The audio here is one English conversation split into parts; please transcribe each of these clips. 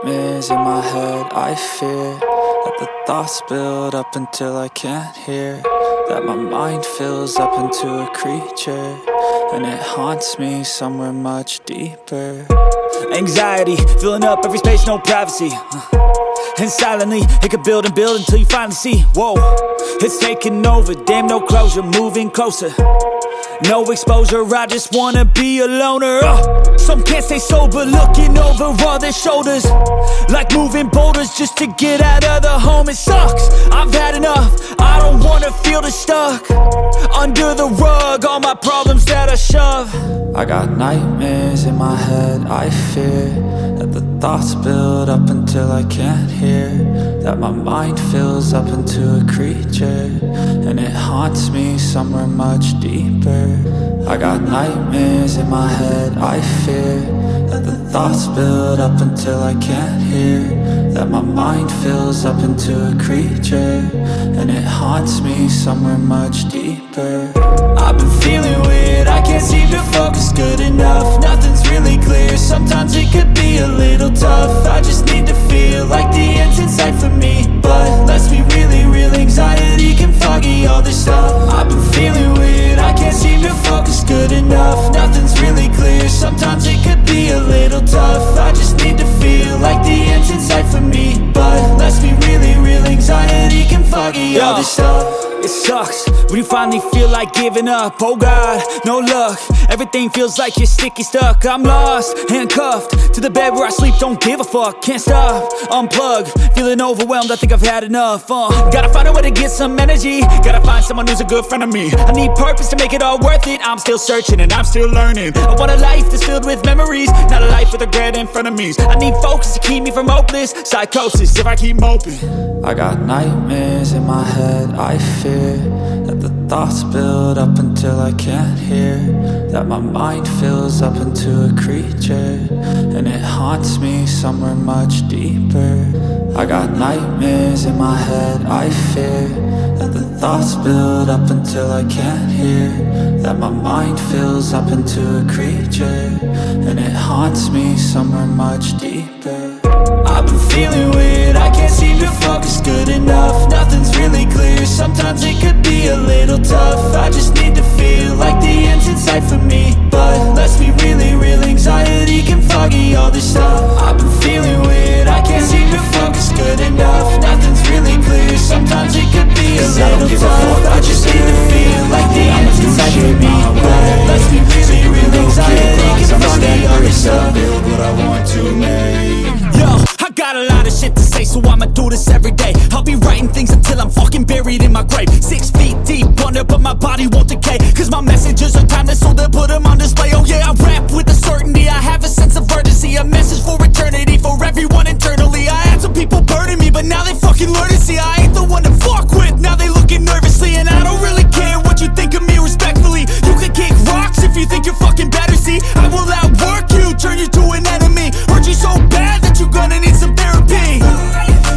nightmares in my head. I fear that the thoughts build up until I can't hear, that my mind fills up into a creature, and it haunts me somewhere much deeper. Anxiety, filling up every space, no privacy. And silently, it could build and build until you finally see, whoa, it's taking over, damn no closure, moving closer. No exposure, I just wanna be a loner. Some can't stay sober, looking over all their shoulders, like moving boulders just to get out of the home. It sucks, I've had enough, I don't wanna feel the stuck under the rug, all my problems that I shove. I got nightmares in my head. I fear that the thoughts build up until I can't hear, that my mind fills up into a creature, and it haunts me somewhere much deeper. I got nightmares in my head. I fear that the thoughts build up until I can't hear, that my mind fills up into a creature, and it haunts me somewhere much deeper. I've been feeling weird, I can't seem to focus good enough. Nothing's really clear, sometimes it could be a little tough. I just need to feel like the end's in sight for me, but let's be really real, anxiety can foggy all this stuff. I've been feeling weird, I can't seem to focus good enough. Nothing's really clear, sometimes it could be a little tough. I just need to feel like the end's in sight for me, but let's be really real, anxiety can foggy all this stuff. It sucks when you finally feel like giving up. Oh God, no luck, everything feels like you're sticky stuck. I'm lost, handcuffed to the bed where I sleep, don't give a fuck. Can't stop, unplug, feeling overwhelmed, I think I've had enough. Gotta find a way to get some energy, gotta find someone who's a good friend of me. I need purpose to make it all worth it, I'm still searching and I'm still learning. I want a life that's filled with memories, not a life with regret and frenemies. I need focus to keep me from hopeless psychosis if I keep moping. I got nightmares in my head. I fear that the thoughts build up until I can't hear, that my mind fills up into a creature, and it haunts me somewhere much deeper. I got nightmares in my head. I fear that the thoughts build up until I can't hear, that my mind fills up into a creature, and it haunts me somewhere much deeper. I've been feeling weird, I can't seem to focus good enough. Nothing's really clear, sometimes it could be a little tough. I just need to feel like the end's in sight for me, but let's be really real, anxiety can foggy all this stuff. I've been feeling weird, I can't seem to focus good enough. Nothing's really clear, sometimes it could be a little tough. I just need to feel like the end's in sight for me, but let's be really real, anxiety can foggy all this stuff. Build what I want to make. Yo, I got a lot of shit to say, so I'ma do this every day. I'll be writing things until I'm fucking buried in my grave. 6 feet deep under, but my body won't decay, cause my messages are timeless, so they'll put them on display. Oh yeah, I rap with a certainty, I have a sense of urgency, a message for eternity, for everyone internally. I had some people burning me, but now they fucking learn to see I ain't the one to fuck with, now they looking nervously. And I don't really care what you think of me, respectfully. You can kick rocks if you think you're fucking better, see I will outwork you, turn you to an enemy, hurt you so bad that you're gonna need some therapy.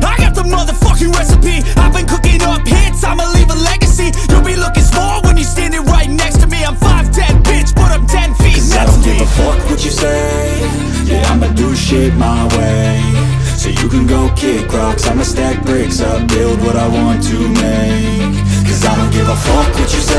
I got the motherfucking recipe, I've been cooking up hits, I'ma leave a legacy. You'll be looking small when you're standing right next to me. I'm 5'10", bitch, but I'm 10 feet next to me. I don't give a fuck what you say, yeah, I'ma do shit my way. So you can go kick rocks, I'ma stack bricks up, build what I want to make. Cause I don't give a fuck what you say.